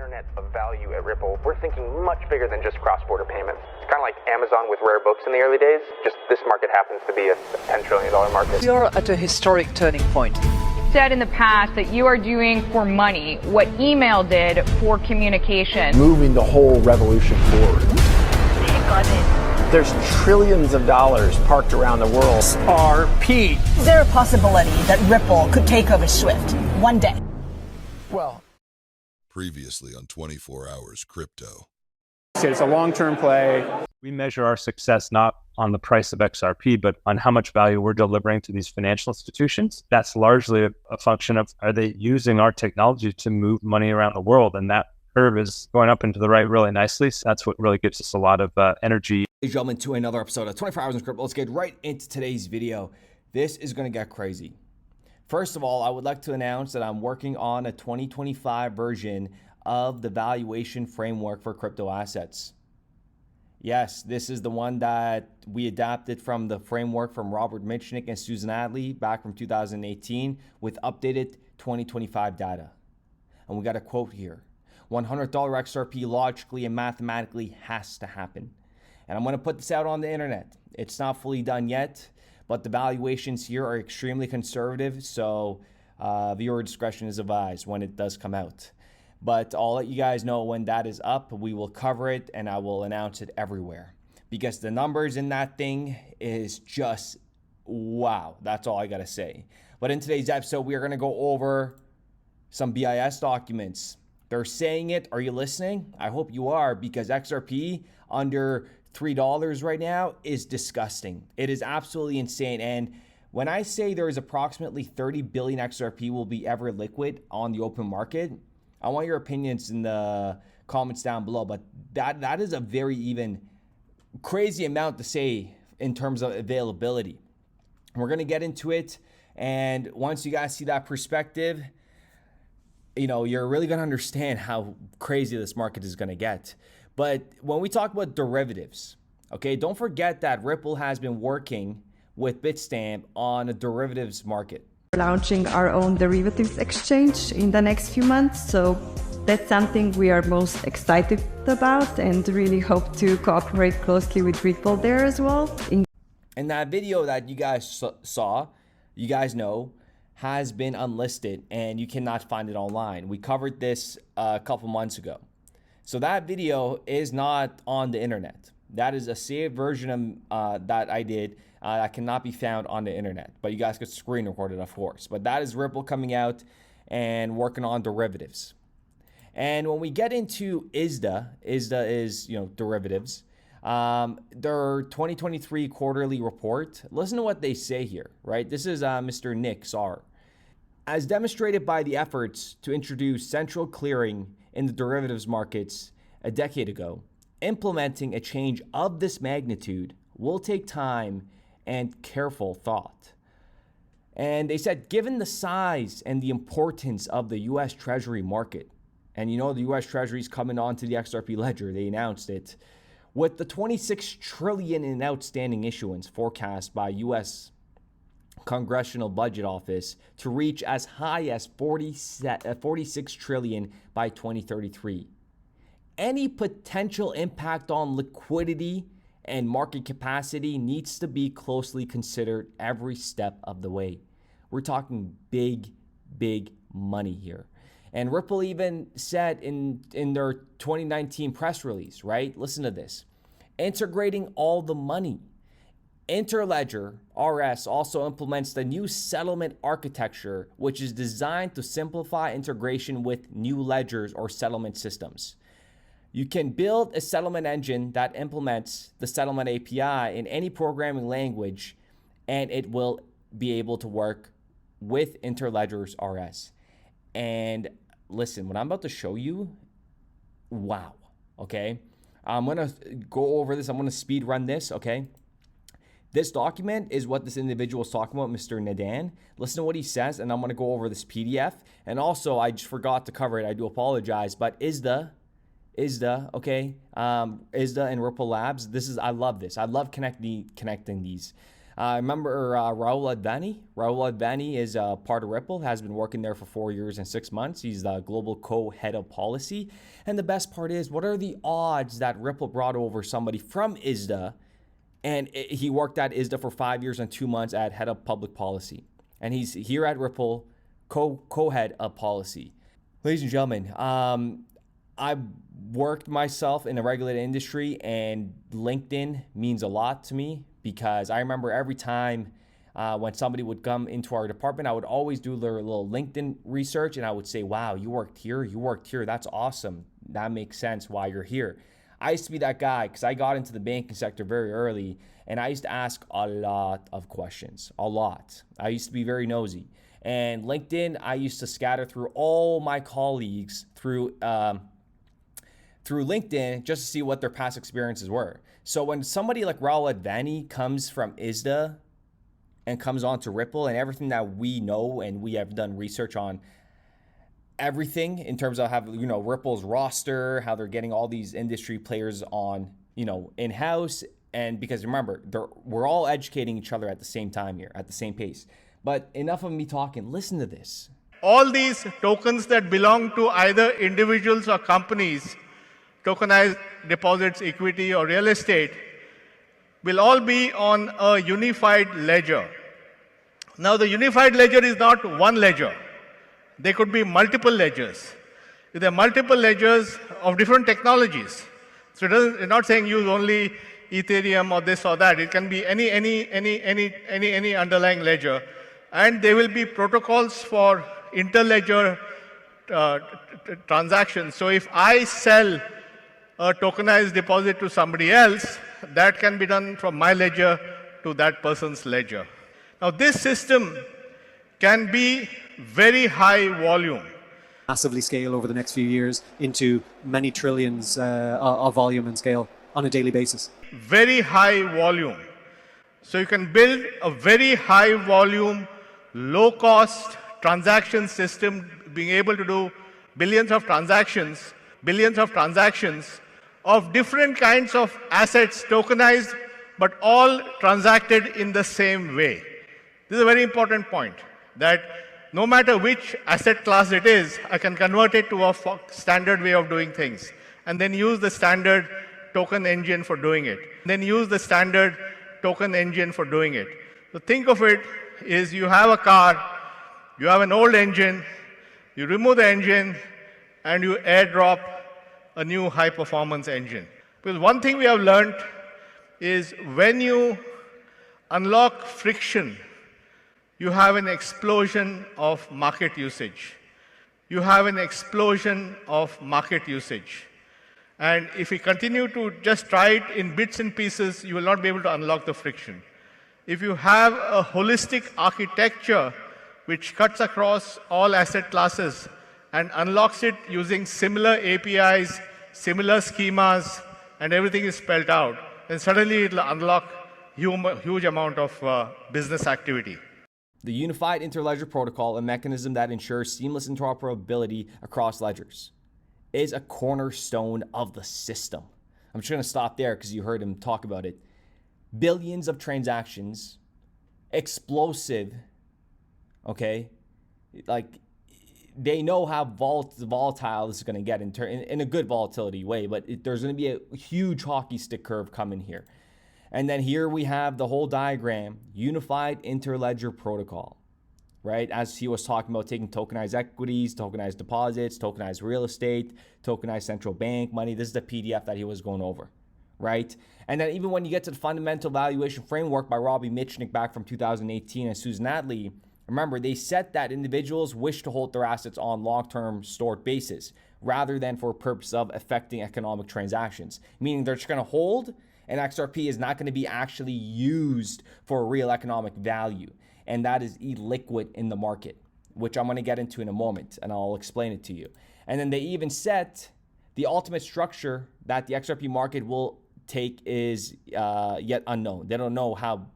internet of value at Ripple, we're thinking much bigger than just cross-border payments. It's kind of like Amazon with rare books in the early days, just this market happens to be a $10 trillion market. We are at a historic turning point. Said in the past that you are doing for money what email did for communication. Moving the whole revolution forward. Take on it. There's trillions of dollars parked around the world. XRP. Is there a possibility that Ripple could take over Swift one day? Well, previously on 24 Hours Crypto. It's a long-term play. We measure our success not on the price of XRP, but on how much value we're delivering to these financial institutions. That's largely a function of, are they using our technology to move money around the world? And that curve is going up into the right really nicely. So that's what really gives us a lot of energy. Ladies and gentlemen, to another episode of 24 Hours in Crypto. Let's get right into today's video. This is going to get crazy. First of all, I would like to announce that I'm working on a 2025 version of the valuation framework for crypto assets. Yes, this is the one that we adapted from the framework from Robert Michnick and Susan Adley back from 2018 with updated 2025 data. And we got a quote here. $100 XRP logically and mathematically has to happen. And I'm going to put this out on the internet. It's not fully done yet, but the valuations here are extremely conservative, so viewer discretion is advised when it does come out. But I'll let you guys know when that is up. We will cover it and I will announce it everywhere because the numbers in that thing is just wow. That's all I got to say. But in today's episode, we are going to go over some BIS documents. They're saying it. Are you listening? I hope you are, because XRP under $3 right now is disgusting. It is absolutely insane. And when I say there is approximately 30 billion XRP will be ever liquid on the open market, I want your opinions in the comments down below. But that is a very even crazy amount to say in terms of availability. We're going to get into it. And once you guys see that perspective, you know, you're really going to understand how crazy this market is going to get. But when we talk about derivatives, okay, don't forget that Ripple has been working with Bitstamp on a derivatives market. Launching our own derivatives exchange in the next few months. So that's something we are most excited about and really hope to cooperate closely with Ripple there as well. And that video that you guys saw, you guys know, has been unlisted and you cannot find it online. We covered this a couple months ago. So that video is not on the internet. That is a saved version of, that I did that cannot be found on the internet. But you guys could screen record it, of course. But that is Ripple coming out and working on derivatives. And when we get into ISDA is, you know, derivatives. Their 2023 quarterly report, listen to what they say here, right? This is Mr. Nick Saar. As demonstrated by the efforts to introduce central clearing in the derivatives markets a decade ago, implementing a change of this magnitude will take time and careful thought. And they said, given the size and the importance of the U.S. Treasury market, and you know the U.S. Treasury is coming onto the XRP ledger, they announced it, with the $26 trillion in outstanding issuance forecast by U.S. Congressional Budget Office to reach as high as 46 trillion by 2033. Any potential impact on liquidity and market capacity needs to be closely considered every step of the way. We're talking big, big money here. And Ripple even said in their 2019 press release, right? Listen to this. Integrating all the money. Interledger RS also implements the new settlement architecture, which is designed to simplify integration with new ledgers or settlement systems. You can build a settlement engine that implements the settlement API in any programming language, and it will be able to work with Interledger's RS. And listen, what I'm about to show you, wow, okay? I'm going to go over this. I'm going to speed run this, okay? This document is what this individual is talking about, Mr. Nadan. Listen to what he says, and I'm going to go over this PDF. And also, I just forgot to cover it. I do apologize, but ISDA, okay? ISDA and Ripple Labs. I love this. I love connecting these. I remember Rahul Advani. Rahul Advani is part of Ripple, has been working there for 4 years and 6 months. He's the global co-head of policy. And the best part is, what are the odds that Ripple brought over somebody from ISDA, and he worked at ISDA for 5 years and 2 months at head of public policy. And he's here at Ripple, co-head of policy. Ladies and gentlemen, I worked myself in a regulated industry, and LinkedIn means a lot to me, because I remember every time when somebody would come into our department, I would always do their little LinkedIn research, and I would say, wow, you worked here, that's awesome. That makes sense why you're here. I used to be that guy because I got into the banking sector very early, and I used to ask a lot of questions, a lot. I used to be very nosy. And LinkedIn, I used to scatter through all my colleagues through LinkedIn just to see what their past experiences were. So when somebody like Rahul Advani comes from ISDA and comes on to Ripple, and everything that we know and we have done research on, everything in terms of how, Ripple's roster, how they're getting all these industry players on, in-house. And because remember, we're all educating each other at the same time here, at the same pace. But enough of me talking. Listen to this. All these tokens that belong to either individuals or companies, tokenized deposits, equity, or real estate, will all be on a unified ledger. Now, the unified ledger is not one ledger. There could be multiple ledgers. There are multiple ledgers of different technologies. So it's not saying use only Ethereum or this or that. It can be any underlying ledger. And there will be protocols for interledger transactions. So if I sell a tokenized deposit to somebody else, that can be done from my ledger to that person's ledger. Now, this system can be very high volume. Massively scale over the next few years into many trillions of volume and scale on a daily basis. Very high volume. So you can build a very high volume, low cost transaction system, being able to do billions of transactions of different kinds of assets, tokenized, but all transacted in the same way. This is a very important point, that no matter which asset class it is, I can convert it to a standard way of doing things, and then use the standard token engine for doing it. So think of it is, you have a car, you have an old engine, you remove the engine, and you airdrop a new high-performance engine. Because one thing we have learned is, when you unlock friction, you have an explosion of market usage. And if we continue to just try it in bits and pieces, you will not be able to unlock the friction. If you have a holistic architecture which cuts across all asset classes and unlocks it using similar APIs, similar schemas, and everything is spelled out, then suddenly it will unlock huge amount of business activity. The Unified Interledger Protocol, a mechanism that ensures seamless interoperability across ledgers, is a cornerstone of the system. I'm just going to stop there because you heard him talk about it. Billions of transactions, explosive, okay? Like, they know how volatile this is going to get in a good volatility way, but there's going to be a huge hockey stick curve coming here. And then here we have the whole diagram, Unified Interledger Protocol, right? As he was talking about taking tokenized equities, tokenized deposits, tokenized real estate, tokenized central bank money. This is the PDF that he was going over, right? And then even when you get to the fundamental valuation framework by Robbie Mitchnick back from 2018 and Susan Atley, remember, they said that individuals wish to hold their assets on long-term stored basis rather than for purpose of affecting economic transactions, meaning they're just going to hold, and XRP is not going to be actually used for real economic value. And that is illiquid in the market, which I'm going to get into in a moment, and I'll explain it to you. And then they even set the ultimate structure that the XRP market will take is yet unknown. They don't know how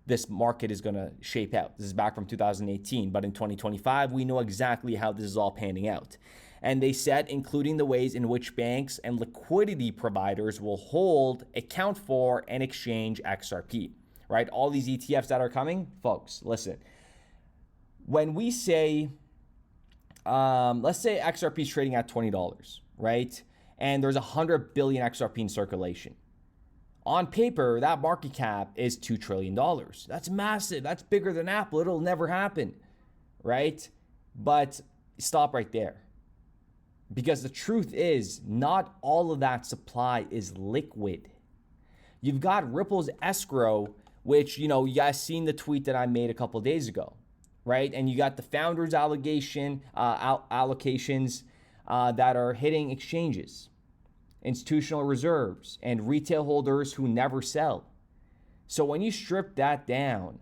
this market is going to shape out. This is back from 2018, but in 2025, we know exactly how this is all panning out. And they said, including the ways in which banks and liquidity providers will hold, account for, and exchange XRP, right? All these ETFs that are coming, folks, listen. When we say, let's say XRP is trading at $20, right? And there's 100 billion XRP in circulation. On paper, that market cap is $2 trillion. That's massive. That's bigger than Apple. It'll never happen, right? But stop right there. Because the truth is, not all of that supply is liquid. You've got Ripple's escrow, which, you guys seen the tweet that I made a couple of days ago, right? And you got the founders' allocations that are hitting exchanges, institutional reserves, and retail holders who never sell. So when you strip that down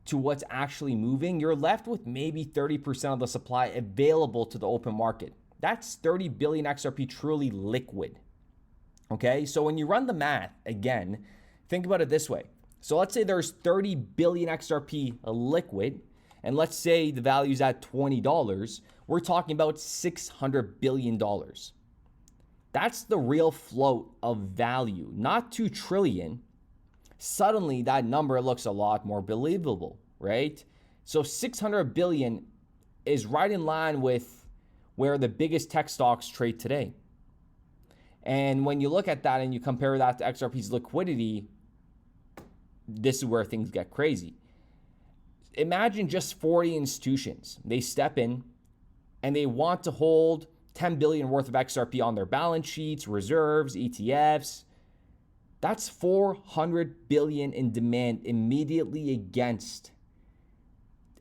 to what's actually moving, you're left with maybe 30% of the supply available to the open market. That's 30 billion XRP truly liquid. Okay, so when you run the math, again, think about it this way. So let's say there's 30 billion XRP liquid, and let's say the value's at $20. We're talking about $600 billion. That's the real float of value, not 2 trillion. Suddenly that number looks a lot more believable, right? So 600 billion is right in line with where the biggest tech stocks trade today. And when you look at that and you compare that to XRP's liquidity, this is where things get crazy. Imagine just 40 institutions. They step in and they want to hold 10 billion worth of XRP on their balance sheets, reserves, ETFs. That's 400 billion in demand immediately against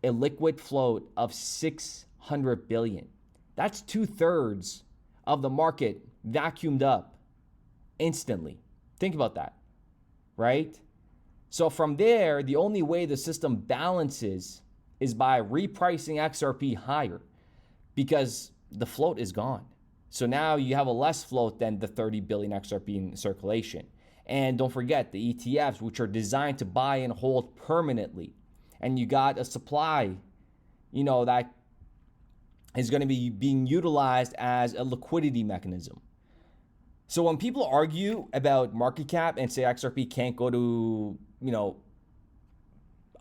a liquid float of 600 billion. That's 2/3 of the market vacuumed up instantly. Think about that, right? So from there, the only way the system balances is by repricing XRP higher because the float is gone. So now you have a less float than the 30 billion XRP in circulation. And don't forget the ETFs, which are designed to buy and hold permanently. And you got a supply, that is going to be being utilized as a liquidity mechanism. So when people argue about market cap and say XRP can't go to,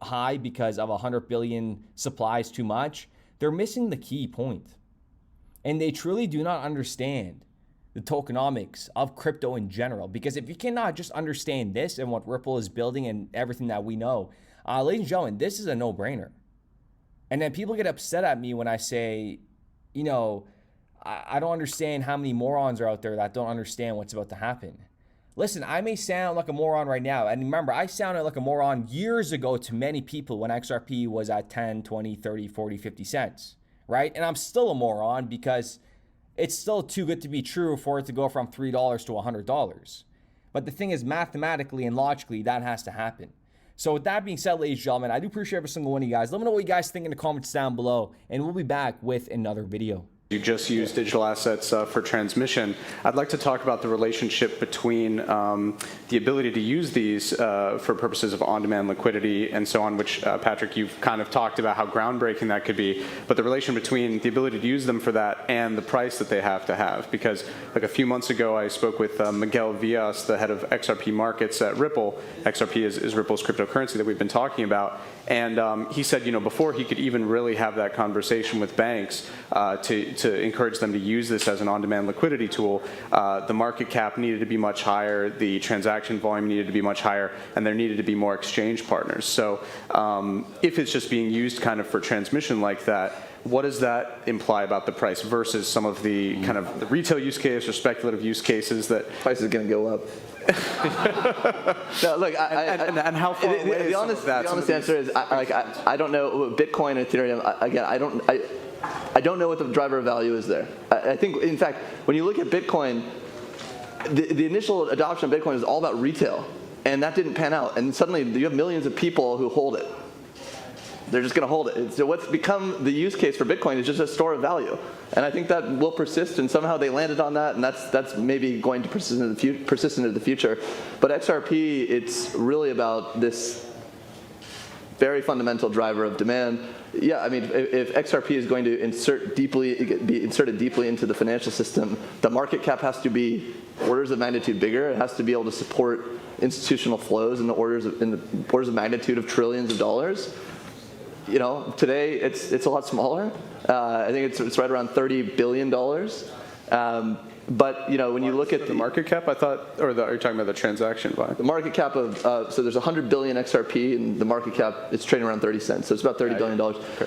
high because of 100 billion supply is too much, they're missing the key point. And they truly do not understand the tokenomics of crypto in general. Because if you cannot just understand this and what Ripple is building and everything that we know, ladies and gentlemen, this is a no-brainer. And then people get upset at me when I say, I don't understand how many morons are out there that don't understand what's about to happen. Listen, I may sound like a moron right now. And remember, I sounded like a moron years ago to many people when XRP was at 10, 20, 30, 40, 50 cents, right? And I'm still a moron because it's still too good to be true for it to go from $3 to $100. But the thing is, mathematically and logically, that has to happen. So with that being said, ladies and gentlemen, I do appreciate every single one of you guys. Let me know what you guys think in the comments down below, and we'll be back with another video. You just use digital assets for transmission. I'd like to talk about the relationship between the ability to use these for purposes of on-demand liquidity and so on, which, Patrick, you've kind of talked about how groundbreaking that could be, but the relation between the ability to use them for that and the price that they have to have. Because like a few months ago, I spoke with Miguel Villas, the head of XRP markets at Ripple. XRP is Ripple's cryptocurrency that we've been talking about. And he said, before he could even really have that conversation with banks to encourage them to use this as an on-demand liquidity tool, the market cap needed to be much higher, the transaction volume needed to be much higher, and there needed to be more exchange partners. So if it's just being used kind of for transmission like that, what does that imply about the price versus some of the kind of the retail use case or speculative use cases that price is going to go up? No, look, and how far away the honest answer is I don't know Bitcoin and Ethereum. Again, I don't know what the driver of value is there. I think, in fact, when you look at Bitcoin, the initial adoption of Bitcoin is all about retail, and that didn't pan out. And suddenly you have millions of people who hold it. They're just going to hold it. So what's become the use case for Bitcoin is just a store of value, and I think that will persist. And somehow they landed on that, and that's maybe going to persist into the future. But XRP, it's really about this very fundamental driver of demand. Yeah, I mean, if XRP is going to be inserted deeply into the financial system, the market cap has to be orders of magnitude bigger. It has to be able to support institutional flows in the orders of magnitude of trillions of dollars. You know, today it's a lot smaller. I think it's right around $30 billion. But you know, when you look at the market cap, I thought, or are you talking about the transaction volume? The market cap of so there's 100 billion XRP, and the market cap it's trading around 30 cents, so it's about $30 billion. Okay.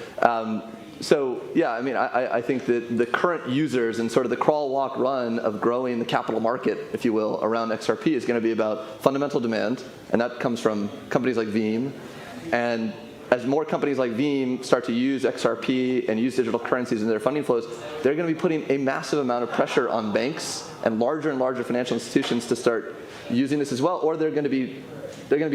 So yeah, I mean, I think that the current users and sort of the crawl, walk, run of growing the capital market, if you will, around XRP is going to be about fundamental demand, and that comes from companies like Veeam, and as more companies like Veeam start to use XRP and use digital currencies in their funding flows, they're going to be putting a massive amount of pressure on banks and larger financial institutions to start using this as well, or they're going to be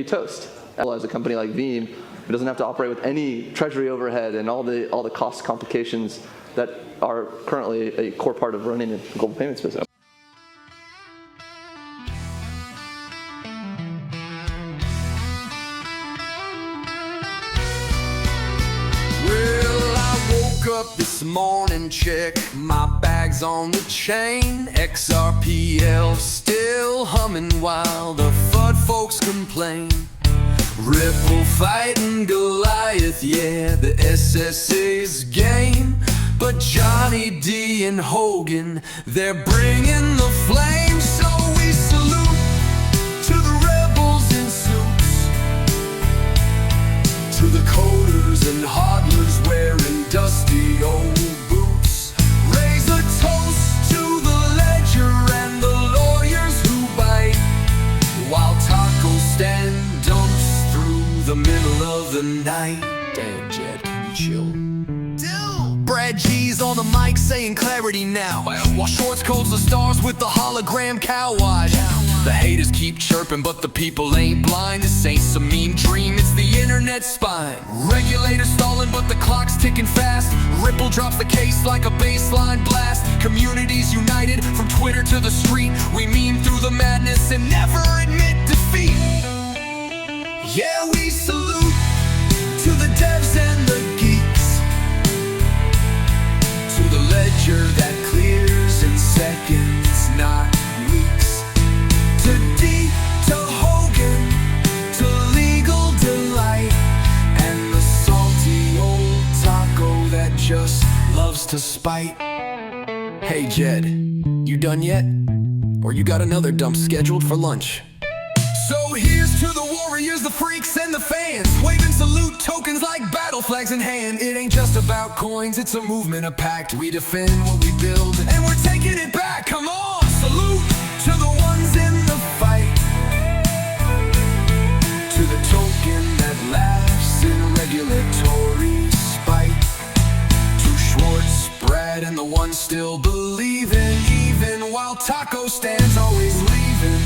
toast. As a company like Veeam, who doesn't have to operate with any treasury overhead and all the cost complications that are currently a core part of running a global payments business. Up this morning, check my bags on the chain. XRPL still humming while the FUD folks complain. Ripple fighting Goliath, yeah, the SSA's game. But Johnny D and Hogan, they're bringing the flame. So we salute to the rebels in suits, to the coders and hodlers wearing dusty old boots. Raise a toast to the ledger and the lawyers who bite, while taco stand dumps through the middle of the night. Damn, Jed, can you chill? Brad G's on the mic saying clarity now, while Shorts codes the stars with the hologram cow wash. The haters keep chirping, but the people ain't blind. This ain't some mean dream, it's the internet's spine. Regulators stalling, but the clock's ticking fast. Ripple drops the case like a baseline blast. Communities united from Twitter to the street. We meme through the madness and never admit defeat. Yeah, we salute to the devs and the geeks, to the ledger that clears in seconds, not weeks. To D, to Hogan, to legal delight, and the salty old taco that just loves to spite. Hey Jed, you done yet? Or you got another dump scheduled for lunch? So here's to the warriors, the freaks, and the fans, waving salute tokens like battle flags in hand. It ain't just about coins, it's a movement, a pact. We defend what we build, and we're taking it back. Come on, salute to the ones in the fight, to the token that laughs in regulatory spite, to Schwartz, Brad, and the ones still believing, even while taco stands always leaving.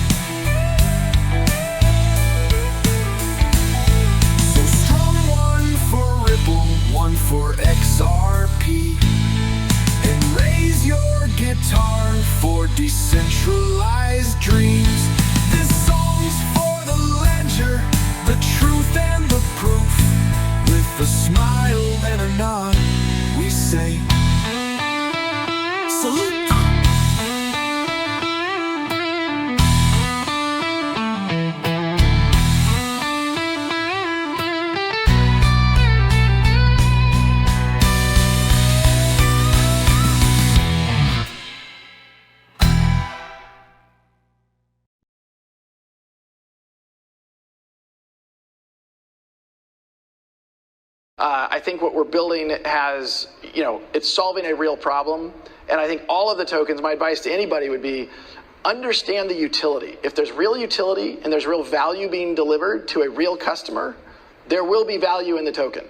So strong one for Ripple, one for XRP, and raise your guitar for decentralized dreams. This song's for the ledger, the truth and the proof. With a smile and a nod, we say salute. I think what we're building has, it's solving a real problem. And I think all of the tokens, my advice to anybody would be, understand the utility. If there's real utility and there's real value being delivered to a real customer, there will be value in the token.